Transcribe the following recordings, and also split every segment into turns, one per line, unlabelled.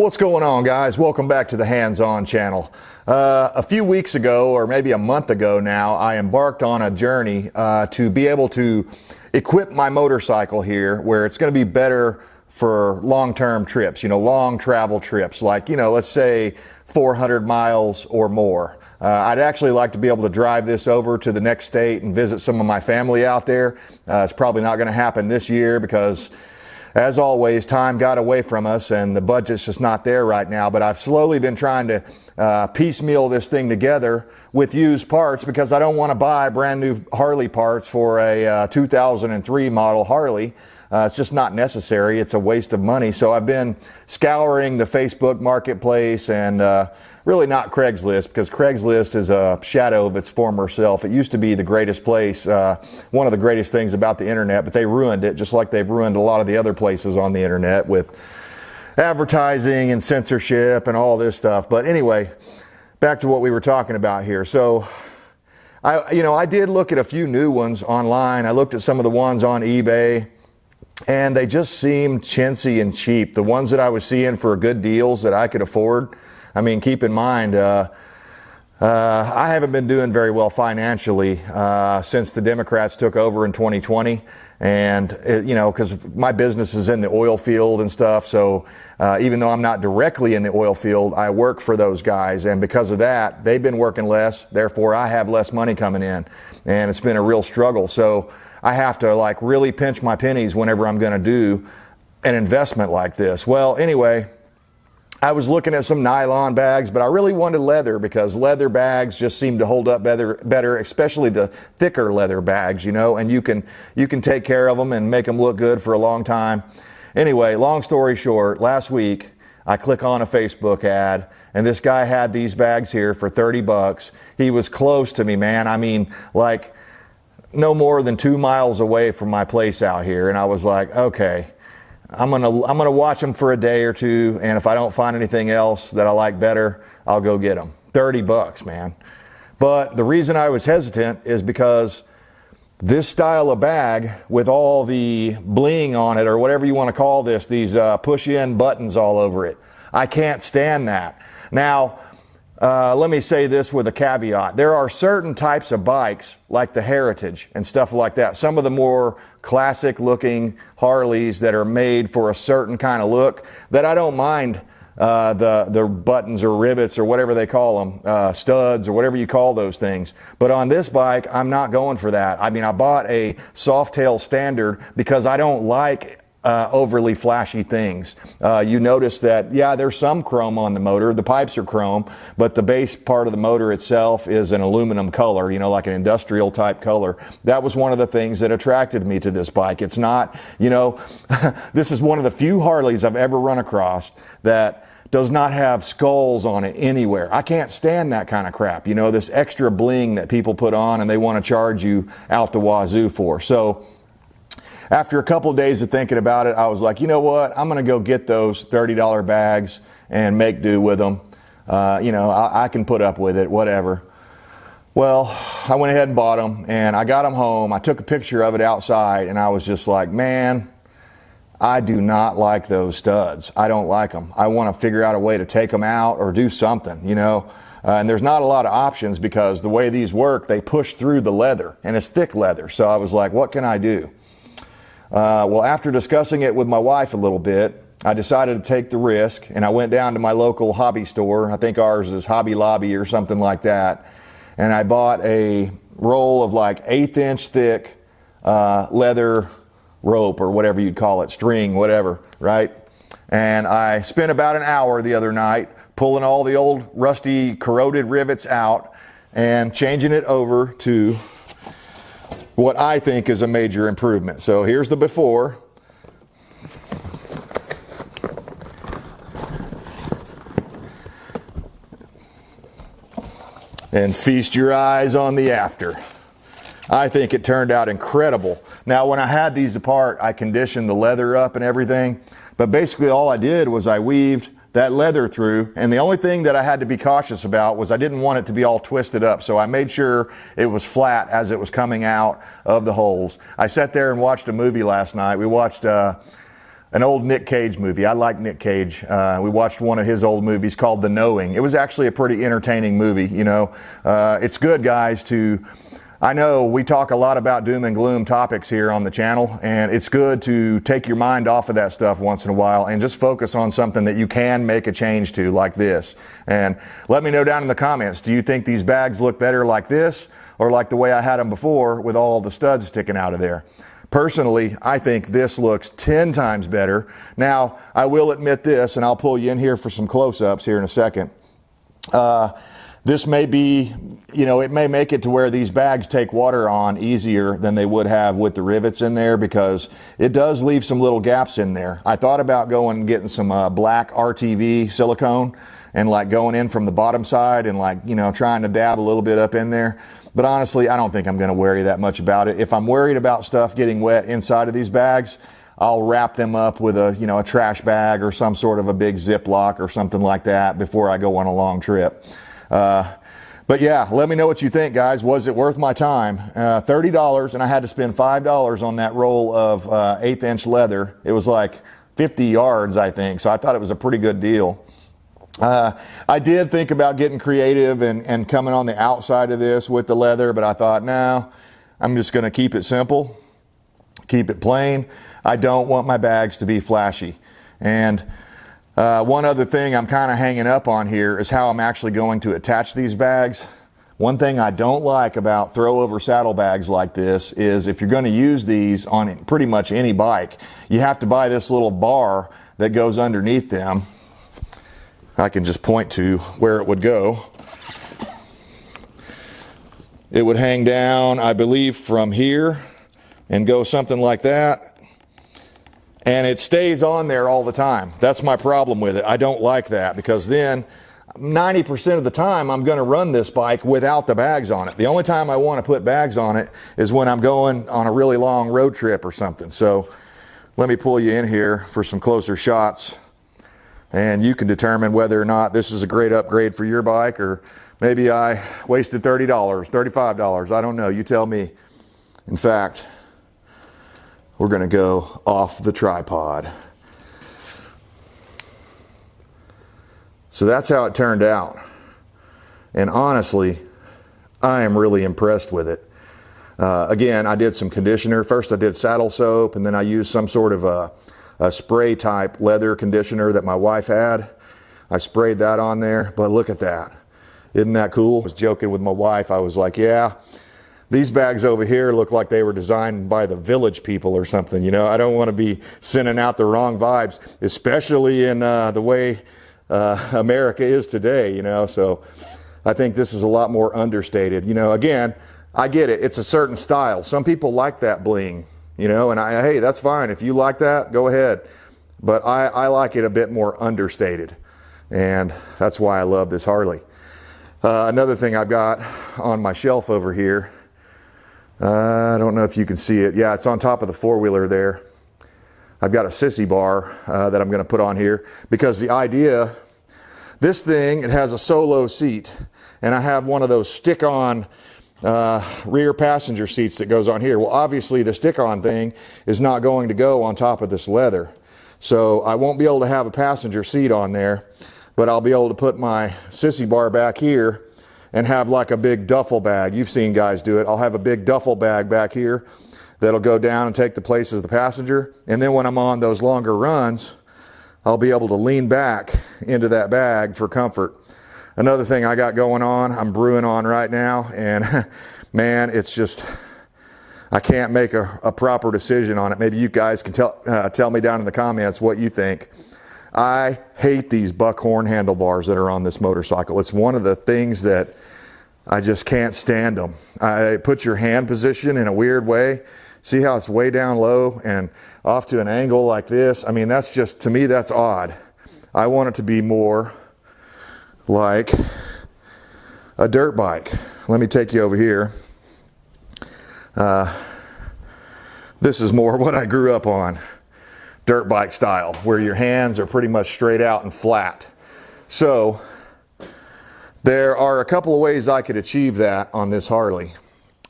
What's going on, guys? Welcome back to the Hands-On channel. A few weeks ago, or maybe a month ago now, I embarked on a journey to be able to equip my motorcycle here where it's going to be better for long-term trips, long travel trips, like, let's say 400 miles or more. I'd actually like to be able to drive this over to the next state and visit some of my family out there. It's probably not going to happen this year because, as always, time got away from us and the budget's just not there right now. But I've slowly been trying to piecemeal this thing together with used parts because I don't want to buy brand new Harley parts for a 2003 model Harley. It's just not necessary. It's a waste of money. So I've been scouring the Facebook marketplace and really not Craigslist, because Craigslist is a shadow of its former self. It used to be the greatest place, one of the greatest things about the internet, but they ruined it, just like they've ruined a lot of the other places on the internet with advertising and censorship and all this stuff. But anyway, back to what we were talking about here. So I did look at a few new ones online. I looked at some of the ones on eBay, and they just seemed chintzy and cheap. The ones that I was seeing for good deals that I could afford. I mean, keep in mind, I haven't been doing very well financially since the Democrats took over in 2020. And, because my business is in the oil field and stuff. So even though I'm not directly in the oil field, I work for those guys. And because of that, they've been working less. Therefore, I have less money coming in. And it's been a real struggle. So I have to really pinch my pennies whenever I'm going to do an investment like this. Well, anyway, I was looking at some nylon bags, but I really wanted leather because leather bags just seem to hold up better, especially the thicker leather bags, and you can take care of them and make them look good for a long time. Anyway, long story short, last week I click on a Facebook ad and this guy had these bags here for $30. He was close to me, man. I mean, no more than 2 miles away from my place out here. And I was like, okay, I'm gonna watch them for a day or two, and if I don't find anything else that I like better, I'll go get them. $30, man. But the reason I was hesitant is because this style of bag with all the bling on it, or whatever you want to call this, these push-in buttons all over it, I can't stand that. Now, let me say this with a caveat. There are certain types of bikes, like the Heritage and stuff like that. Some of the more classic looking Harleys that are made for a certain kind of look, that I don't mind the buttons or rivets or whatever they call them, studs or whatever you call those things. But on this bike, I'm not going for that. I mean, I bought a Softail Standard because I don't like overly flashy things. You notice that, there's some chrome on the motor. The pipes are chrome, but the base part of the motor itself is an aluminum color, like an industrial type color. That was one of the things that attracted me to this bike. It's not, this is one of the few Harleys I've ever run across that does not have skulls on it anywhere. I can't stand that kind of crap. This extra bling that people put on and they want to charge you out the wazoo for. So after a couple of days of thinking about it, I was like, you know what? I'm going to go get those $30 bags and make do with them. I can put up with it, whatever. Well, I went ahead and bought them, and I got them home. I took a picture of it outside, and I was just like, man, I do not like those studs. I don't like them. I want to figure out a way to take them out or do something, and there's not a lot of options because the way these work, they push through the leather, and it's thick leather. So I was like, what can I do? Well, after discussing it with my wife a little bit, I decided to take the risk, and I went down to my local hobby store. I think ours is Hobby Lobby or something like that. And I bought a roll of 1/8-inch thick leather rope, or whatever you'd call it, string, whatever, right? And I spent about an hour the other night pulling all the old rusty corroded rivets out and changing it over to what I think is a major improvement. So here's the before. And feast your eyes on the after. I think it turned out incredible. Now, when I had these apart, I conditioned the leather up and everything, but basically all I did was I weaved that leather through, and the only thing that I had to be cautious about was I didn't want it to be all twisted up, so I made sure it was flat as it was coming out of the holes. I sat there and watched a movie last night. We watched an old Nick Cage movie. I like Nick Cage. We watched one of his old movies called The Knowing. It was actually a pretty entertaining movie. You know, it's good, guys, to, I know we talk a lot about doom and gloom topics here on the channel, and it's good to take your mind off of that stuff once in a while and just focus on something that you can make a change to, like this. And let me know down in the comments, do you think these bags look better like this or like the way I had them before with all the studs sticking out of there? Personally, I think this looks 10 times better. Now, I will admit this, and I'll pull you in here for some close-ups here in a second. This may be, you know, it may make it to where these bags take water on easier than they would have with the rivets in there, because it does leave some little gaps in there. I thought about going and getting some black RTV silicone and like going in from the bottom side and like, you know, trying to dab a little bit up in there. But honestly, I don't think I'm going to worry that much about it. If I'm worried about stuff getting wet inside of these bags, I'll wrap them up with a, you know, a trash bag or some sort of a big Ziploc or something like that before I go on a long trip. But yeah, let me know what you think, guys. Was it worth my time? $30, and I had to spend $5 on that roll of 1/8 inch leather. It was like 50 yards, I think. So I thought it was a pretty good deal. I did think about getting creative and coming on the outside of this with the leather, but I thought, no, I'm just going to keep it simple, keep it plain. I don't want my bags to be flashy. And one other thing I'm kind of hanging up on here is how I'm actually going to attach these bags. One thing I don't like about throw-over saddlebags like this is if you're going to use these on pretty much any bike, you have to buy this little bar that goes underneath them. I can just point to where it would go. It would hang down, I believe, from here and go something like that. And it stays on there all the time. That's my problem with it. I don't like that, because then 90% of the time I'm going to run this bike without the bags on it. The only time I want to put bags on it is when I'm going on a really long road trip or something. So let me pull you in here for some closer shots, and you can determine whether or not this is a great upgrade for your bike, or maybe I wasted $30, $35. I don't know. You tell me. In fact, we're going to go off the tripod. So that's how it turned out. And honestly, I am really impressed with it. Again, I did some conditioner. First I did saddle soap, and then I used some sort of a spray type leather conditioner that my wife had. I sprayed that on there, but look at that. Isn't that cool? I was joking with my wife. I was like, yeah, these bags over here look like they were designed by the Village people or something. You know, I don't want to be sending out the wrong vibes, especially in the way America is today, you know. So I think this is a lot more understated. You know, again, I get it. It's a certain style. Some people like that bling, you know, and hey, that's fine. If you like that, go ahead. But I like it a bit more understated. And that's why I love this Harley. Another thing I've got on my shelf over here, I don't know if you can see it. Yeah, it's on top of the four-wheeler there. I've got a sissy bar that I'm going to put on here, because the idea, this thing, it has a solo seat, and I have one of those stick-on rear passenger seats that goes on here. Well, obviously the stick-on thing is not going to go on top of this leather, so I won't be able to have a passenger seat on there, but I'll be able to put my sissy bar back here and have like a big duffel bag. You've seen guys do it. I'll have a big duffel bag back here that'll go down and take the place of the passenger. And then when I'm on those longer runs, I'll be able to lean back into that bag for comfort. Another thing I got going on, I'm brewing on right now, and man, it's just, I can't make a proper decision on it. Maybe you guys can tell me down in the comments what you think. I hate these buckhorn handlebars that are on this motorcycle. It's one of the things that I just can't stand them. I put your hand position in a weird way. See how it's way down low and off to an angle like this? I mean, that's just, to me, that's odd. I want it to be more like a dirt bike. Let me take you over here. This is more what I grew up on. Dirt bike style, where your hands are pretty much straight out and flat. So there are a couple of ways I could achieve that on this Harley.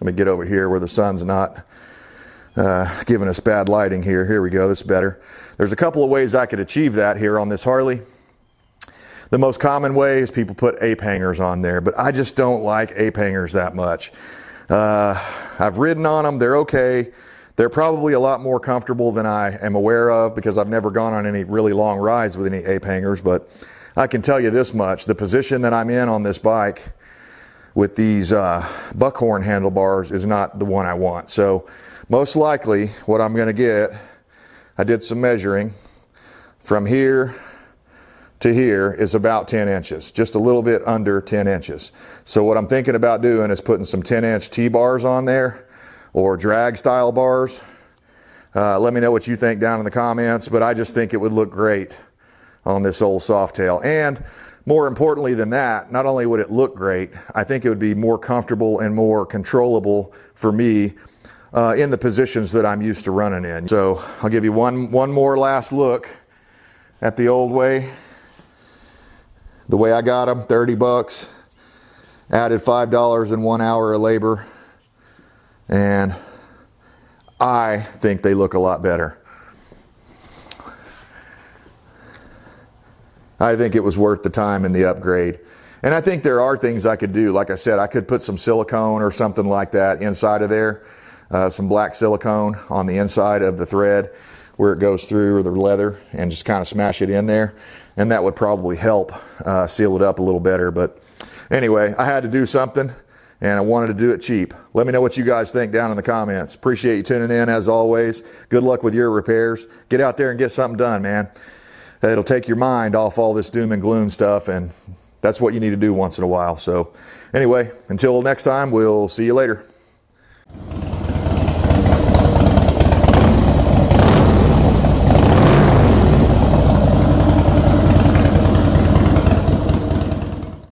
Let me get over here where the sun's not giving us bad lighting here. Here we go, that's better. There's a couple of ways I could achieve that here on this Harley. The most common way is people put ape hangers on there, but I just don't like ape hangers that much. I've ridden on them, they're okay. They're probably a lot more comfortable than I am aware of because I've never gone on any really long rides with any ape hangers, but I can tell you this much, the position that I'm in on this bike with these buckhorn handlebars is not the one I want. So most likely what I'm gonna get, I did some measuring, from here to here is about 10 inches, just a little bit under 10 inches. So what I'm thinking about doing is putting some 10-inch T-bars on there or drag style bars. Let me know what you think down in the comments, but I just think it would look great on this old Softail. And more importantly than that, not only would it look great, I think it would be more comfortable and more controllable for me in the positions that I'm used to running in. So I'll give you one more last look at the old way. The way I got them, 30 bucks, added $5 in 1 hour of labor, and I think they look a lot better. I think it was worth the time and the upgrade. And I think there are things I could do. Like I said, I could put some silicone or something like that inside of there, some black silicone on the inside of the thread where it goes through the leather, and just kind of smash it in there. And that would probably help seal it up a little better. But anyway, I had to do something and I wanted to do it cheap. Let me know what you guys think down in the comments. Appreciate you tuning in as always. Good luck with your repairs. Get out there and get something done, man. It'll take your mind off all this doom and gloom stuff, and that's what you need to do once in a while. So anyway, until next time, we'll see you later.